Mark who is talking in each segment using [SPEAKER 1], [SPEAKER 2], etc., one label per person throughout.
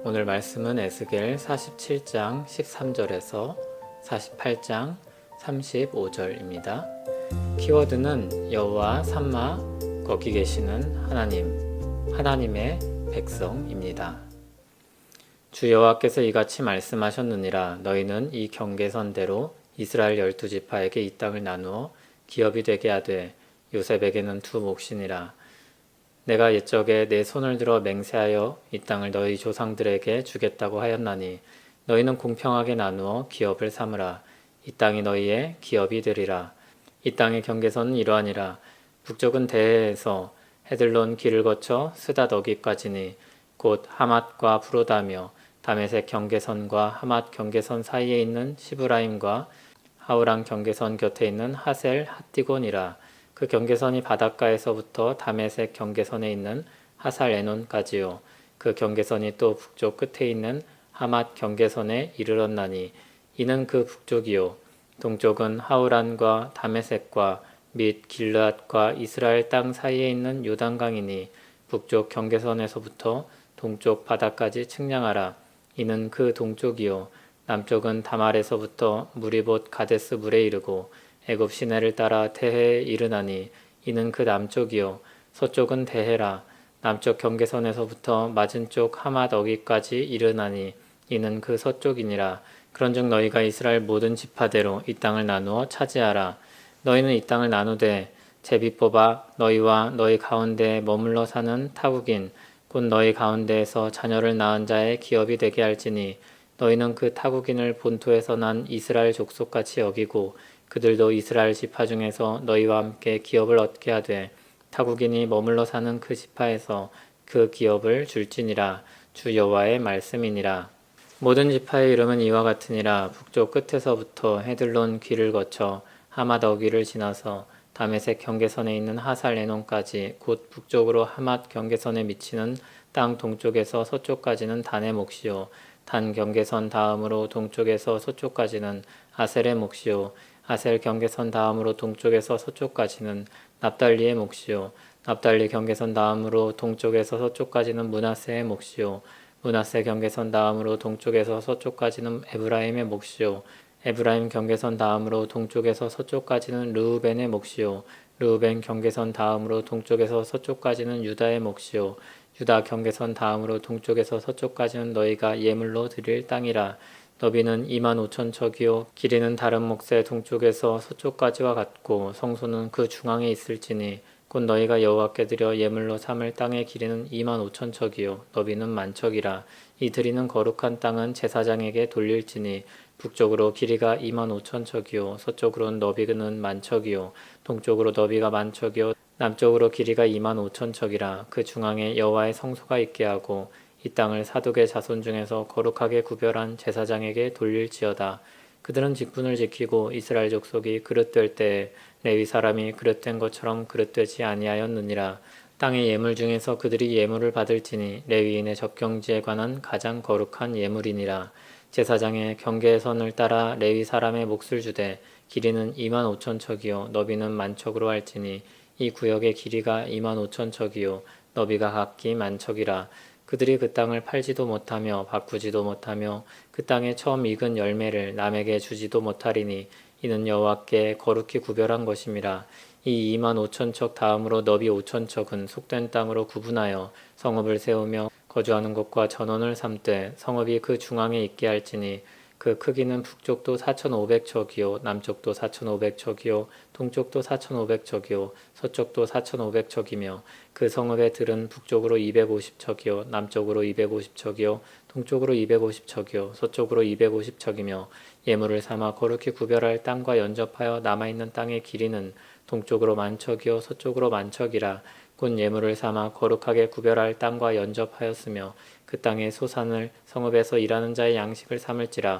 [SPEAKER 1] 오늘 말씀은 에스겔 47장 13절에서 48장 35절입니다. 키워드는 여호와 삼마 거기 계시는 하나님의 백성입니다. 주 여호와께서 이같이 말씀하셨느니라. 너희는 이 경계선대로 이스라엘 12지파에게 이 땅을 나누어 기업이 되게 하되 요셉에게는 두 몫이니라. 내가 옛적에 내 손을 들어 맹세하여 이 땅을 너희 조상들에게 주겠다고 하였나니 너희는 공평하게 나누어 기업을 삼으라. 이 땅이 너희의 기업이 되리라. 이 땅의 경계선은 이러하니라. 북쪽은 대해에서 헤들론 길을 거쳐 스닷 어기까지니 곧 하맛과 브로다며 다메섹 경계선과 하맛 경계선 사이에 있는 시브라임과 하우랑 경계선 곁에 있는 하셀 핫디곤이라. 그 경계선이 바닷가에서부터 다메섹 경계선에 있는 하살 에논까지요. 그 경계선이 또 북쪽 끝에 있는 하맛 경계선에 이르렀나니 이는 그 북쪽이요. 동쪽은 하우란과 다메섹과 및 길르앗과 이스라엘 땅 사이에 있는 요단강이니 북쪽 경계선에서부터 동쪽 바다까지 측량하라. 이는 그 동쪽이요. 남쪽은 다말에서부터 무리봇 가데스 물에 이르고 애굽 시내를 따라 대해에 이르나니 이는 그 남쪽이요. 서쪽은 대해라. 남쪽 경계선에서부터 맞은쪽 하맛 어기까지 이르나니 이는 그 서쪽이니라. 그런즉 너희가 이스라엘 모든 지파대로 이 땅을 나누어 차지하라. 너희는 이 땅을 나누되 제비 뽑아 너희와 너희 가운데에 머물러 사는 타국인 곧 너희 가운데에서 자녀를 낳은 자의 기업이 되게 할지니 너희는 그 타국인을 본토에서 난 이스라엘 족속같이 여기고 그들도 이스라엘 지파 중에서 너희와 함께 기업을 얻게 하되 타국인이 머물러 사는 그 지파에서 그 기업을 줄지니라. 주 여호와의 말씀이니라. 모든 지파의 이름은 이와 같으니라. 북쪽 끝에서부터 헤들론 길을 거쳐 하맛 어기를 지나서 다메섹 경계선에 있는 하살 에논까지 곧 북쪽으로 하맛 경계선에 미치는 땅 동쪽에서 서쪽까지는 단의 몫이요. 단 경계선 다음으로 동쪽에서 서쪽까지는 아셀의 몫이요. 아셀 경계선 다음으로 동쪽에서 서쪽까지는 납달리의 몫이요. 납달리 경계선 다음으로 동쪽에서 서쪽까지는 므낫세의 몫이요. 므낫세 경계선 다음으로 동쪽에서 서쪽까지는 에브라임의 몫이요. 에브라임 경계선 다음으로 동쪽에서 서쪽까지는 르우벤의 몫이요. 르우벤 경계선 다음으로 동쪽에서 서쪽까지는 유다의 몫이요. 유다 경계선 다음으로 동쪽에서 서쪽까지는 너희가 예물로 드릴 땅이라. 너비는 25,000척이요 길이는 다른 몫의 동쪽에서 서쪽까지와 같고 성소는 그 중앙에 있을지니 곧 너희가 여호와께 드려 예물로 삼을 땅의 길이는 25,000척이요 너비는 10,000척이라. 이 드리는 거룩한 땅은 제사장에게 돌릴지니 북쪽으로 길이가 25,000척이요 서쪽으로는 너비는 10,000척이요 동쪽으로 너비가 10,000척이요 남쪽으로 길이가 25,000척이라. 그 중앙에 여호와의 성소가 있게 하고 이 땅을 사독의 자손 중에서 거룩하게 구별한 제사장에게 돌릴지어다. 그들은 직분을 지키고 이스라엘 족속이 그릇될 때에 레위 사람이 그릇된 것처럼 그릇되지 아니하였느니라. 땅의 예물 중에서 그들이 예물을 받을지니 레위인의 적경지에 관한 가장 거룩한 예물이니라. 제사장의 경계선을 따라 레위 사람의 몫을 주되 길이는 25,000척이요 너비는 10,000척으로 할지니 이 구역의 길이가 25,000척이요 너비가 각기 10,000척이라. 그들이 그 땅을 팔지도 못하며 바꾸지도 못하며 그 땅에 처음 익은 열매를 남에게 주지도 못하리니 이는 여호와께 거룩히 구별한 것임이라. 이 25,000척 다음으로 너비 5,000척은 속된 땅으로 구분하여 성읍을 세우며 거주하는 곳과 전원을 삼되 성읍이 그 중앙에 있게 할지니 그 크기는 북쪽도 4,500척이요 남쪽도 4,500척이요 동쪽도 4,500척이요 서쪽도 4,500척이며 그 성읍의 들은 북쪽으로 250척이요 남쪽으로 250척이요 동쪽으로 250척이요 서쪽으로 250척이며 예물을 삼아 거룩히 구별할 땅과 연접하여 남아있는 땅의 길이는 동쪽으로 10,000척이요 서쪽으로 10,000척이라. 곧 예물을 삼아 거룩하게 구별할 땅과 연접하였으며 그 땅의 소산을 성읍에서 일하는 자의 양식을 삼을지라.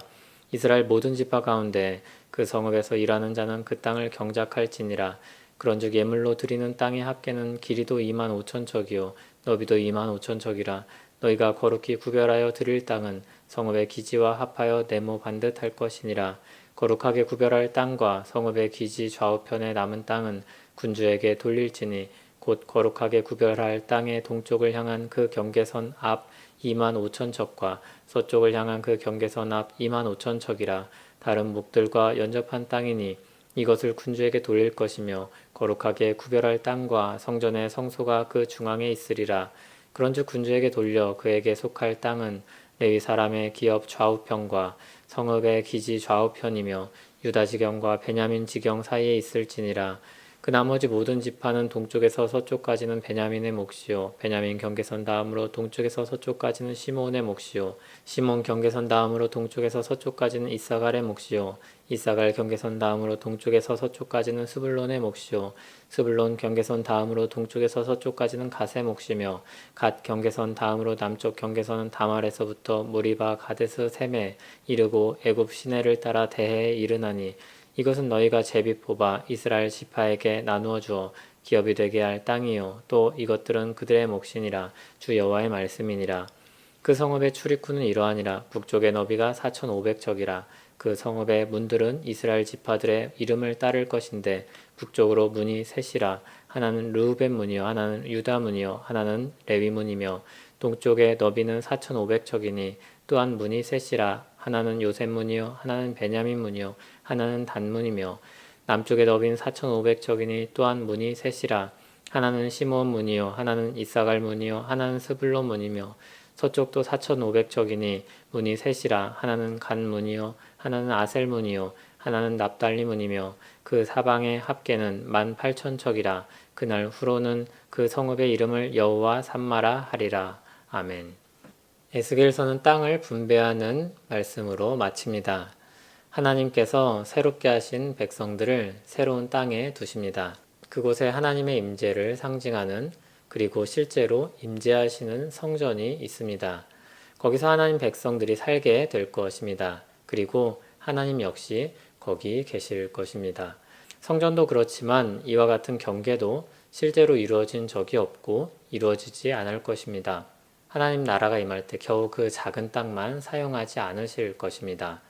[SPEAKER 1] 이스라엘 모든 지파 가운데 그 성읍에서 일하는 자는 그 땅을 경작할지니라. 그런즉 예물로 드리는 땅의 합계는 길이도 25,000척이요 너비도 25,000척이라. 너희가 거룩히 구별하여 드릴 땅은 성읍의 기지와 합하여 네모 반듯할 것이니라. 거룩하게 구별할 땅과 성읍의 기지 좌우편에 남은 땅은 군주에게 돌릴지니 곧 거룩하게 구별할 땅의 동쪽을 향한 그 경계선 앞 25,000척과 서쪽을 향한 그 경계선 앞 25,000척이라. 다른 목들과 연접한 땅이니 이것을 군주에게 돌릴 것이며 거룩하게 구별할 땅과 성전의 성소가 그 중앙에 있으리라. 그런즉 군주에게 돌려 그에게 속할 땅은 레위 사람의 기업 좌우편과 성읍의 기지 좌우편이며 유다 지경과 베냐민 지경 사이에 있을지니라. 그 나머지 모든 지파는 동쪽에서 서쪽까지는 베냐민의 몫이요 베냐민 경계선 다음으로 동쪽에서 서쪽까지는 시므온의 몫이요 시므온 경계선 다음으로 동쪽에서 서쪽까지는 이사갈의 몫이요 이사갈 경계선 다음으로 동쪽에서 서쪽까지는 스불론의 몫이요 스불론 경계선 다음으로 동쪽에서 서쪽까지는 갓의 몫이며 갓 경계선 다음으로 남쪽 경계선은 다말에서부터 무리바 가데스 셈에 이르고 애굽 시내를 따라 대해에 이르나니 이것은 너희가 제비 뽑아 이스라엘 지파에게 나누어 주어 기업이 되게 할 땅이요 또 이것들은 그들의 몫이니라. 주 여호와의 말씀이니라. 그 성읍의 출입구는 이러하니라. 북쪽의 너비가 4,500척이라. 그 성읍의 문들은 이스라엘 지파들의 이름을 따를 것인데 북쪽으로 문이 셋이라. 하나는 르우벤 문이요 하나는 유다 문이요 하나는 레위 문이며 동쪽의 너비는 4,500척이니 또한 문이 셋이라. 하나는 요셉 문이요 하나는 베냐민 문이요 하나는 단 문이며 남쪽의 너비는 4,500척이니 또한 문이 셋이라. 하나는 시므온 문이요 하나는 이사갈 문이요 하나는 스불론 문이며 서쪽도 4,500척이니 문이 셋이라. 하나는 간 문이요 하나는 아셀 문이요 하나는 납달리 문이며 그 사방의 합계는 18,000척이라. 그날 후로는 그 성읍의 이름을 여호와 삼마라 하리라. 아멘. 에스겔서는 땅을 분배하는 말씀으로 마칩니다. 하나님께서 새롭게 하신 백성들을 새로운 땅에 두십니다. 그곳에 하나님의 임재를 상징하는 그리고 실제로 임재하시는 성전이 있습니다. 거기서 하나님 백성들이 살게 될 것입니다. 그리고 하나님 역시 거기 계실 것입니다. 성전도 그렇지만 이와 같은 경계도 실제로 이루어진 적이 없고 이루어지지 않을 것입니다. 하나님 나라가 임할 때 겨우 그 작은 땅만 사용하지 않으실 것입니다.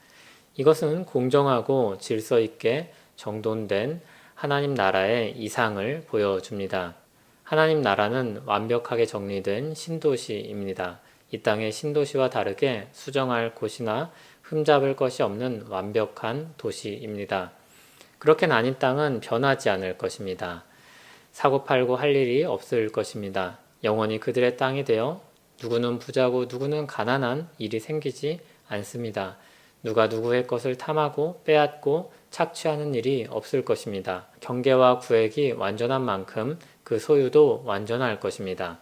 [SPEAKER 1] 이것은 공정하고 질서 있게 정돈된 하나님 나라의 이상을 보여줍니다. 하나님 나라는 완벽하게 정리된 신도시입니다. 이 땅의 신도시와 다르게 수정할 곳이나 흠잡을 것이 없는 완벽한 도시입니다. 그렇게 나뉜 땅은 변하지 않을 것입니다. 사고팔고 할 일이 없을 것입니다. 영원히 그들의 땅이 되어 누구는 부자고 누구는 가난한 일이 생기지 않습니다. 누가 누구의 것을 탐하고 빼앗고 착취하는 일이 없을 것입니다. 경계와 구획이 완전한 만큼 그 소유도 완전할 것입니다.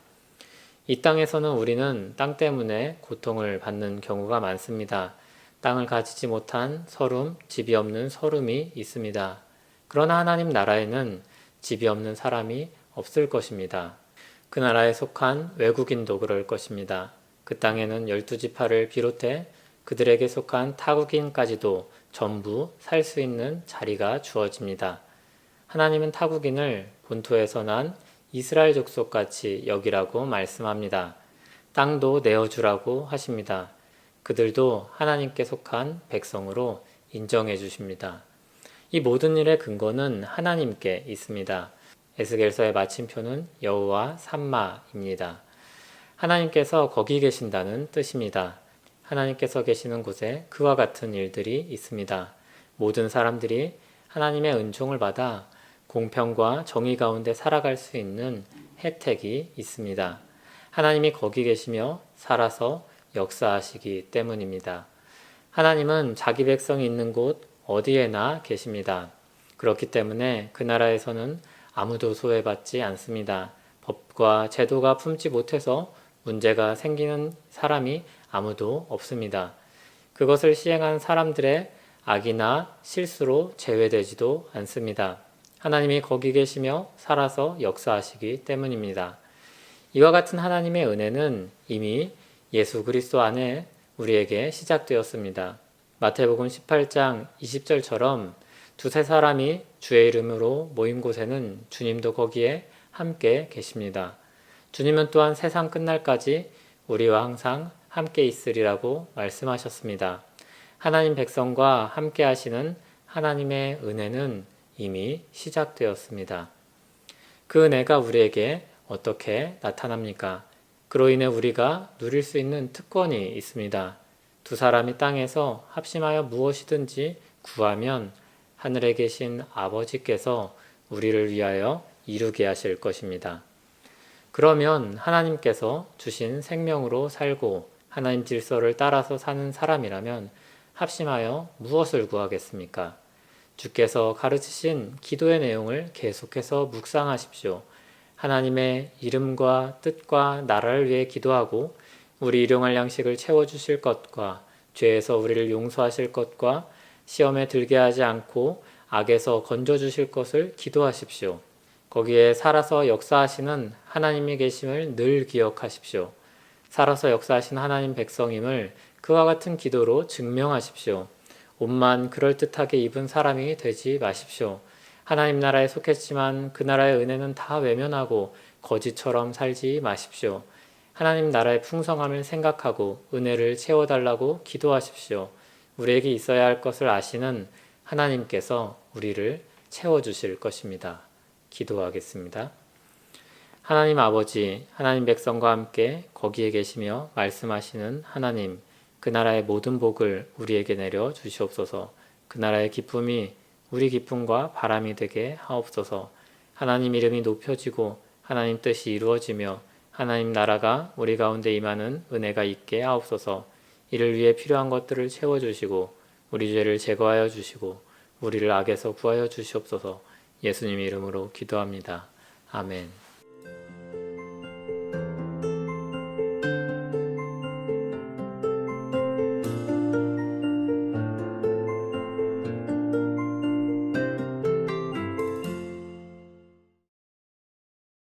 [SPEAKER 1] 이 땅에서는 우리는 땅 때문에 고통을 받는 경우가 많습니다. 땅을 가지지 못한 서름, 집이 없는 서름이 있습니다. 그러나 하나님 나라에는 집이 없는 사람이 없을 것입니다. 그 나라에 속한 외국인도 그럴 것입니다. 그 땅에는 12지파를 비롯해 그들에게 속한 타국인까지도 전부 살 수 있는 자리가 주어집니다. 하나님은 타국인을 본토에서 난 이스라엘 족속같이 여기라고 말씀합니다. 땅도 내어주라고 하십니다. 그들도 하나님께 속한 백성으로 인정해 주십니다. 이 모든 일의 근거는 하나님께 있습니다. 에스겔서의 마침표는 여호와 삼마입니다. 하나님께서 거기 계신다는 뜻입니다. 하나님께서 계시는 곳에 그와 같은 일들이 있습니다. 모든 사람들이 하나님의 은총을 받아 공평과 정의 가운데 살아갈 수 있는 혜택이 있습니다. 하나님이 거기 계시며 살아서 역사하시기 때문입니다. 하나님은 자기 백성이 있는 곳 어디에나 계십니다. 그렇기 때문에 그 나라에서는 아무도 소외받지 않습니다. 법과 제도가 품지 못해서 문제가 생기는 사람이 아무도 없습니다. 그것을 시행한 사람들의 악이나 실수로 제외되지도 않습니다. 하나님이 거기 계시며 살아서 역사하시기 때문입니다. 이와 같은 하나님의 은혜는 이미 예수 그리스도 안에 우리에게 시작되었습니다. 마태복음 18장 20절처럼 두세 사람이 주의 이름으로 모인 곳에는 주님도 거기에 함께 계십니다. 주님은 또한 세상 끝날까지 우리와 항상 함께 있으리라고 말씀하셨습니다. 하나님 백성과 함께 하시는 하나님의 은혜는 이미 시작되었습니다. 그 은혜가 우리에게 어떻게 나타납니까? 그로 인해 우리가 누릴 수 있는 특권이 있습니다. 두 사람이 땅에서 합심하여 무엇이든지 구하면 하늘에 계신 아버지께서 우리를 위하여 이루게 하실 것입니다. 그러면 하나님께서 주신 생명으로 살고 하나님 질서를 따라서 사는 사람이라면 합심하여 무엇을 구하겠습니까? 주께서 가르치신 기도의 내용을 계속해서 묵상하십시오. 하나님의 이름과 뜻과 나라를 위해 기도하고 우리 일용할 양식을 채워주실 것과 죄에서 우리를 용서하실 것과 시험에 들게 하지 않고 악에서 건져주실 것을 기도하십시오. 거기에 살아서 역사하시는 하나님이 계심을 늘 기억하십시오. 살아서 역사하신 하나님 백성임을 그와 같은 기도로 증명하십시오. 옷만 그럴듯하게 입은 사람이 되지 마십시오. 하나님 나라에 속했지만 그 나라의 은혜는 다 외면하고 거지처럼 살지 마십시오. 하나님 나라의 풍성함을 생각하고 은혜를 채워달라고 기도하십시오. 우리에게 있어야 할 것을 아시는 하나님께서 우리를 채워주실 것입니다. 기도하겠습니다. 하나님 아버지, 하나님 백성과 함께 거기에 계시며 말씀하시는 하나님, 그 나라의 모든 복을 우리에게 내려 주시옵소서. 그 나라의 기쁨이 우리 기쁨과 바람이 되게 하옵소서. 하나님 이름이 높여지고 하나님 뜻이 이루어지며 하나님 나라가 우리 가운데 임하는 은혜가 있게 하옵소서. 이를 위해 필요한 것들을 채워주시고 우리 죄를 제거하여 주시고 우리를 악에서 구하여 주시옵소서. 예수님 이름으로 기도합니다. 아멘.